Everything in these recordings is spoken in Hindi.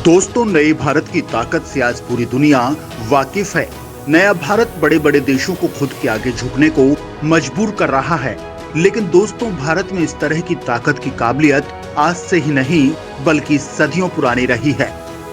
दोस्तों, नए भारत की ताकत से आज पूरी दुनिया वाकिफ है। नया भारत बड़े बड़े देशों को खुद के आगे झुकने को मजबूर कर रहा है। लेकिन दोस्तों, भारत में इस तरह की ताकत की काबिलियत आज से ही नहीं बल्कि सदियों पुरानी रही है।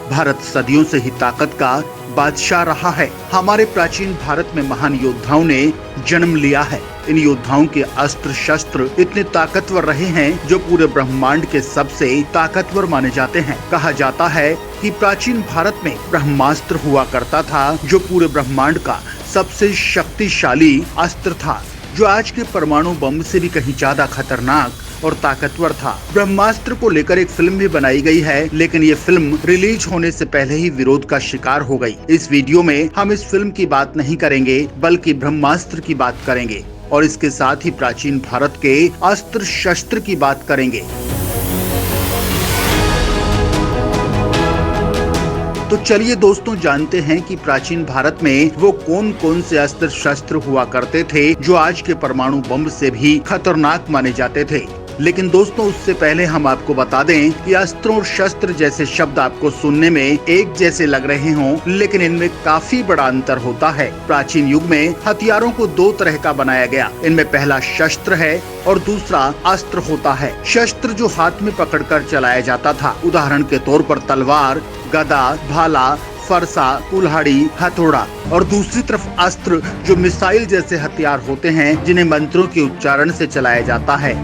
भारत सदियों से ही ताकत का बादशाह रहा है। हमारे प्राचीन भारत में महान योद्धाओं ने जन्म लिया है। इन योद्धाओं के अस्त्र शस्त्र इतने ताकतवर रहे हैं जो पूरे ब्रह्मांड के सबसे ताकतवर माने जाते हैं। कहा जाता है कि प्राचीन भारत में ब्रह्मास्त्र हुआ करता था जो पूरे ब्रह्मांड का सबसे शक्तिशाली अस्त्र था, जो आज के परमाणु बम से भी कहीं ज्यादा खतरनाक और ताकतवर था। ब्रह्मास्त्र को लेकर एक फिल्म भी बनाई गई है, लेकिन ये फिल्म रिलीज होने से पहले ही विरोध का शिकार हो गई। इस वीडियो में हम इस फिल्म की बात नहीं करेंगे बल्कि ब्रह्मास्त्र की बात करेंगे और इसके साथ ही प्राचीन भारत के अस्त्र शस्त्र की बात करेंगे। तो चलिए दोस्तों, जानते हैं कि प्राचीन भारत में वो कौन कौन से अस्त्र शस्त्र हुआ करते थे जो आज के परमाणु बम से भी खतरनाक माने जाते थे। लेकिन दोस्तों, उससे पहले हम आपको बता दें कि अस्त्रों और शस्त्र जैसे शब्द आपको सुनने में एक जैसे लग रहे हों, लेकिन इनमें काफी बड़ा अंतर होता है। प्राचीन युग में हथियारों को दो तरह का बनाया गया। इनमें पहला शस्त्र है और दूसरा अस्त्र होता है। शस्त्र जो हाथ में पकड़कर चलाया जाता था, उदाहरण के तौर पर तलवार, गदा, भाला, फरसा, कुल्हाड़ी, हथौड़ा, और दूसरी तरफ अस्त्र जो मिसाइल जैसे हथियार होते हैं जिन्हें मंत्रों के उच्चारण से चलाया जाता है।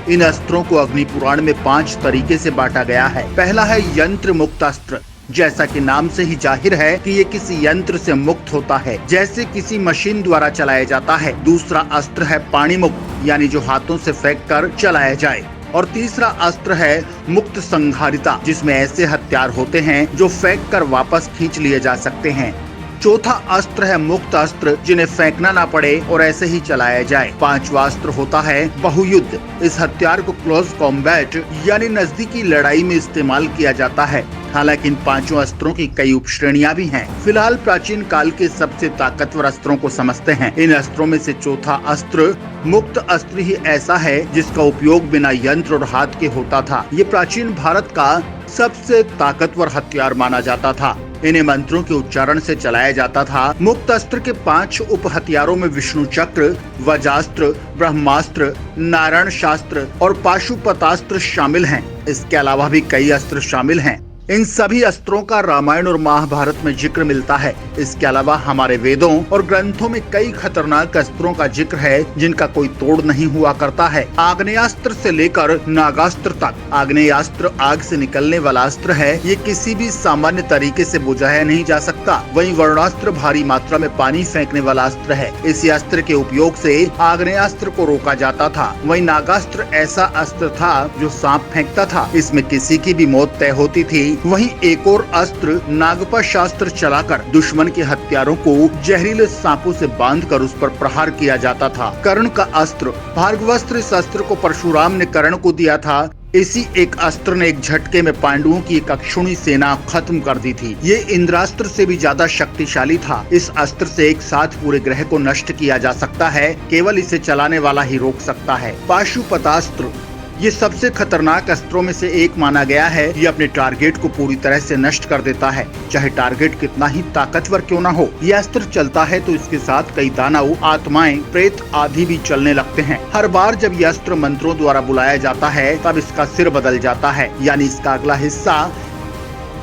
इन अस्त्रों को अग्नि पुराण में 5 तरीके से बांटा गया है। पहला है यंत्र मुक्त अस्त्र। जैसा कि नाम से ही जाहिर है कि ये किसी यंत्र से मुक्त होता है, जैसे किसी मशीन द्वारा चलाया जाता है। दूसरा अस्त्र है पानी मुक्त, यानी जो हाथों से फेंक कर चलाया जाए। और तीसरा अस्त्र है मुक्त संहारिता, जिसमें ऐसे हथियार होते हैं जो फेंक कर वापस खींच लिए जा सकते हैं। चौथा अस्त्र है मुक्त अस्त्र, जिन्हें फेंकना ना पड़े और ऐसे ही चलाया जाए। पांचवा अस्त्र होता है बहुयुद्ध। इस हथियार को क्लोज कॉम्बैट यानी नजदीकी लड़ाई में इस्तेमाल किया जाता है। हालांकि इन पांचों अस्त्रों की कई उपश्रेणियां भी हैं। फिलहाल प्राचीन काल के सबसे ताकतवर अस्त्रों को समझते हैं। इन अस्त्रों में से चौथा अस्त्र मुक्त अस्त्र ही ऐसा है जिसका उपयोग बिना यंत्र और हाथ के होता था। ये प्राचीन भारत का सबसे ताकतवर हथियार माना जाता था। इन्हें मंत्रों के उच्चारण से चलाया जाता था। मुक्त अस्त्र के 5 उप हथियारों में विष्णु चक्र, वज्रास्त्र, ब्रह्मास्त्र, नारायण शास्त्र और पाशुपतास्त्र शामिल हैं। इसके अलावा भी कई अस्त्र शामिल हैं। इन सभी अस्त्रों का रामायण और महाभारत में जिक्र मिलता है। इसके अलावा हमारे वेदों और ग्रंथों में कई खतरनाक अस्त्रों का जिक्र है जिनका कोई तोड़ नहीं हुआ करता है। आग्नेयास्त्र से लेकर नागास्त्र तक। आग्नेयास्त्र आग से निकलने वाला अस्त्र है। ये किसी भी सामान्य तरीके से बुझाया नहीं जा सकता। वहीं वरुणास्त्र भारी मात्रा में पानी फेंकने वाला अस्त्र है। इसी अस्त्र के उपयोग से आग्नेयास्त्र को रोका जाता था। वहीं नागास्त्र ऐसा अस्त्र था जो सांप फेंकता था। इसमें किसी की भी मौत तय होती थी। वहीं एक और अस्त्र नागपा शास्त्र चलाकर दुश्मन के हथियारों को जहरीले सांपों से बांधकर उस पर प्रहार किया जाता था। कर्ण का अस्त्र। भार्गवास्त्र इस अस्त्र को परशुराम ने कर्ण को दिया था। इसी एक अस्त्र ने एक झटके में पांडवों की एक अक्षुणी सेना खत्म कर दी थी। ये इंद्रास्त्र से भी ज्यादा शक्तिशाली था। इस अस्त्र से एक साथ पूरे ग्रह को नष्ट किया जा सकता है। केवल इसे चलाने वाला ही रोक सकता है। पाशुपतास्त्र। ये सबसे खतरनाक अस्त्रों में से एक माना गया है। ये अपने टारगेट को पूरी तरह से नष्ट कर देता है, चाहे टारगेट कितना ही ताकतवर क्यों ना हो। ये अस्त्र चलता है तो इसके साथ कई दानव, आत्माएं, प्रेत आदि भी चलने लगते हैं। हर बार जब ये अस्त्र मंत्रों द्वारा बुलाया जाता है तब इसका सिर बदल जाता है, यानी इसका अगला हिस्सा।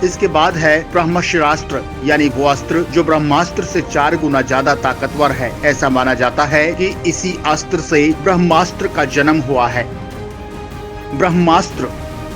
इसके बाद है ब्रह्मास्त्र, यानी वो अस्त्र जो ब्रह्मास्त्र से 4 गुना ज्यादा ताकतवर है। ऐसा माना जाता है कि इसी अस्त्र से ब्रह्मास्त्र का जन्म हुआ है। ब्रह्मास्त्र।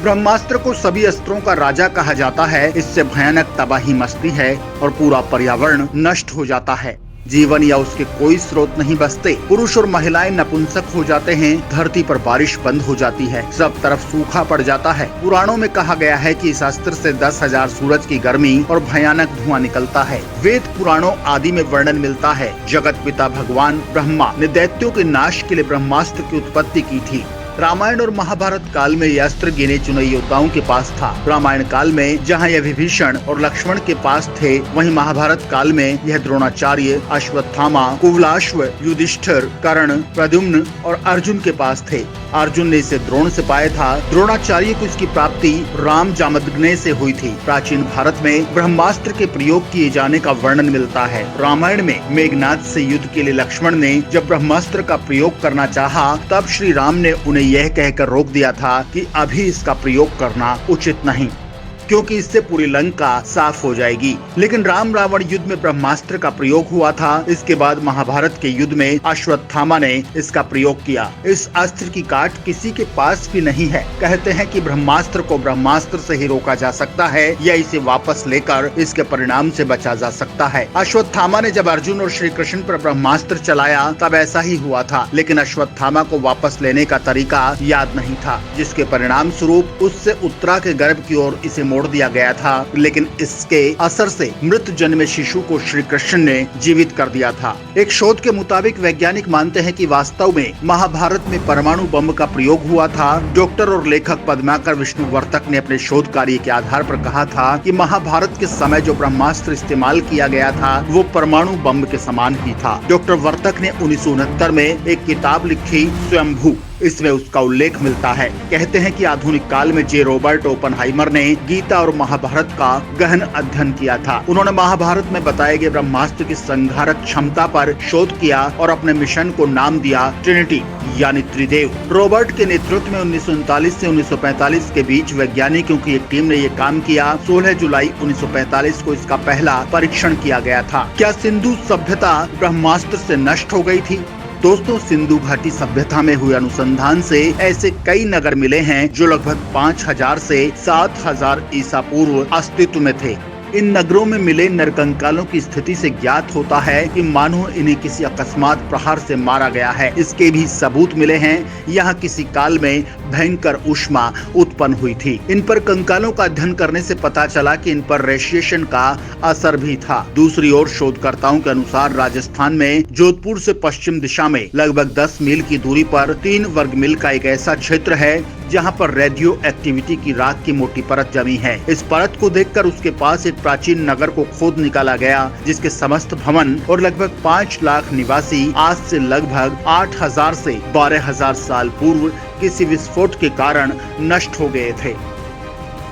ब्रह्मास्त्र को सभी अस्त्रों का राजा कहा जाता है। इससे भयानक तबाही मचती है और पूरा पर्यावरण नष्ट हो जाता है। जीवन या उसके कोई स्रोत नहीं बचते। पुरुष और महिलाएं नपुंसक हो जाते हैं। धरती पर बारिश बंद हो जाती है। सब तरफ सूखा पड़ जाता है। पुराणों में कहा गया है कि इस अस्त्र से 10,000 सूरज की गर्मी और भयानक धुआं निकलता है। वेद पुराणों आदि में वर्णन मिलता है। जगत पिता भगवान ब्रह्मा ने दैत्यों के नाश के लिए ब्रह्मास्त्र की उत्पत्ति की थी। रामायण और महाभारत काल में यह अस्त्र गिने चुने योद्धाओं के पास था। रामायण काल में जहाँ यह विभीषण और लक्ष्मण के पास थे, वहीं महाभारत काल में यह द्रोणाचार्य, अश्वत्थामा, कुवलाश्व, युधिष्ठिर, कर्ण, प्रद्युम्न और अर्जुन के पास थे। अर्जुन ने इसे द्रोण से पाया था। द्रोणाचार्य को इसकी प्राप्ति राम जामदग्नि से हुई थी। प्राचीन भारत में ब्रह्मास्त्र के प्रयोग किए जाने का वर्णन मिलता है। रामायण में मेघनाद से युद्ध के लिए लक्ष्मण ने जब ब्रह्मास्त्र का प्रयोग करना चाहा, तब श्री राम ने उन्हें यह कहकर रोक दिया था कि अभी इसका प्रयोग करना उचित नहीं, क्योंकि इससे पूरी लंका साफ हो जाएगी। लेकिन राम रावण युद्ध में ब्रह्मास्त्र का प्रयोग हुआ था। इसके बाद महाभारत के युद्ध में अश्वत्थामा ने इसका प्रयोग किया। इस अस्त्र की काट किसी के पास भी नहीं है। कहते हैं कि ब्रह्मास्त्र को ब्रह्मास्त्र से ही रोका जा सकता है या इसे वापस लेकर इसके परिणाम से बचा जा सकता है। अश्वत्थामा ने जब अर्जुन और श्री कृष्ण पर ब्रह्मास्त्र चलाया, तब ऐसा ही हुआ था, लेकिन अश्वत्थामा को वापस लेने का तरीका याद नहीं था, जिसके परिणाम स्वरूप उससे उत्तरा के गर्भ की ओर इसे मोड़ दिया गया था। लेकिन इसके असर से मृत जन्मे शिशु को श्री कृष्ण ने जीवित कर दिया था। एक शोध के मुताबिक वैज्ञानिक मानते हैं कि वास्तव में महाभारत में परमाणु बम का प्रयोग हुआ था। डॉक्टर और लेखक पद्माकर विष्णुवर्तक ने अपने शोध कार्य के आधार पर कहा था कि महाभारत के समय जो ब्रह्मास्त्र इस्तेमाल किया गया था, वो परमाणु बम के समान ही था। डॉक्टर वर्तक ने 1969 में एक किताब लिखी, स्वयंभू। इसमें उसका उल्लेख मिलता है। कहते हैं कि आधुनिक काल में जे रॉबर्ट ओपनहाइमर ने गीता और महाभारत का गहन अध्ययन किया था। उन्होंने महाभारत में बताए गए ब्रह्मास्त्र की संहारक क्षमता पर शोध किया और अपने मिशन को नाम दिया ट्रिनिटी, यानी त्रिदेव। रॉबर्ट के नेतृत्व में 1939 से 1945 के बीच वैज्ञानिकों की एक टीम ने ये काम किया। 16 जुलाई 1945 को इसका पहला परीक्षण किया गया था। क्या सिंधु सभ्यता ब्रह्मास्त्र से नष्ट हो गई थी? दोस्तों, सिंधु घाटी सभ्यता में हुए अनुसंधान से ऐसे कई नगर मिले हैं जो लगभग 5000 से 7000 ईसा पूर्व अस्तित्व में थे। इन नगरों में मिले नरकंकालों की स्थिति से ज्ञात होता है कि मानो इन्हें किसी अकस्मात प्रहार से मारा गया है। इसके भी सबूत मिले हैं। यहाँ किसी काल में भयंकर ऊष्मा उत्पन्न हुई थी। इन पर कंकालों का अध्ययन करने से पता चला कि इन पर रेडिएशन का असर भी था। दूसरी ओर शोधकर्ताओं के अनुसार राजस्थान में जोधपुर से पश्चिम दिशा में लगभग 10 मील की दूरी पर 3 वर्ग मील का एक ऐसा क्षेत्र है जहाँ पर रेडियो एक्टिविटी की राख की मोटी परत जमी है। इस परत को देखकर उसके पास एक प्राचीन नगर को खोद निकाला गया, जिसके समस्त भवन और लगभग 5 लाख निवासी आज से लगभग 8000 से 12000 साल पूर्व किसी विस्फोट के कारण नष्ट हो गए थे।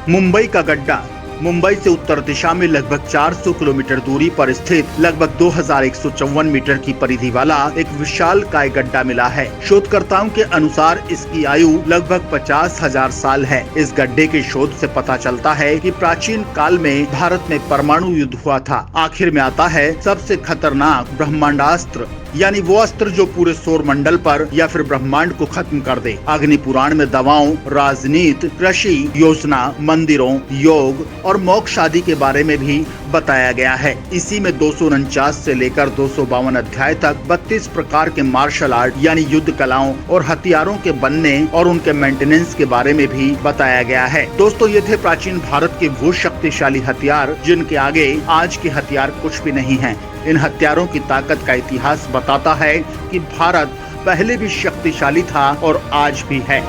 मुंबई का गड्ढा। मुंबई से उत्तर दिशा में लगभग 400 किलोमीटर दूरी पर स्थित लगभग 2154 मीटर की परिधि वाला एक विशाल काय गड्ढा मिला है। शोधकर्ताओं के अनुसार इसकी आयु लगभग 50,000 साल है। इस गड्ढे के शोध से पता चलता है कि प्राचीन काल में भारत में परमाणु युद्ध हुआ था। आखिर में आता है सबसे खतरनाक ब्रह्मांडास्त्र, यानी वो अस्त्र जो पूरे सौर मंडल पर या फिर ब्रह्मांड को खत्म कर दे। अग्नि पुराण में दवाओं, राजनीति, कृषि, योजना, मंदिरों, योग और मोक्ष आदि के बारे में भी बताया गया है। इसी में 249 से लेकर 252 अध्याय तक 32 प्रकार के मार्शल आर्ट यानी युद्ध कलाओं और हथियारों के बनने और उनके मेंटेनेंस के बारे में भी बताया गया है। दोस्तों, ये थे प्राचीन भारत के वो शक्तिशाली हथियार जिनके आगे आज के हथियार कुछ भी नहीं है। इन हथियारों की ताकत का इतिहास बताता है कि भारत पहले भी शक्तिशाली था और आज भी है।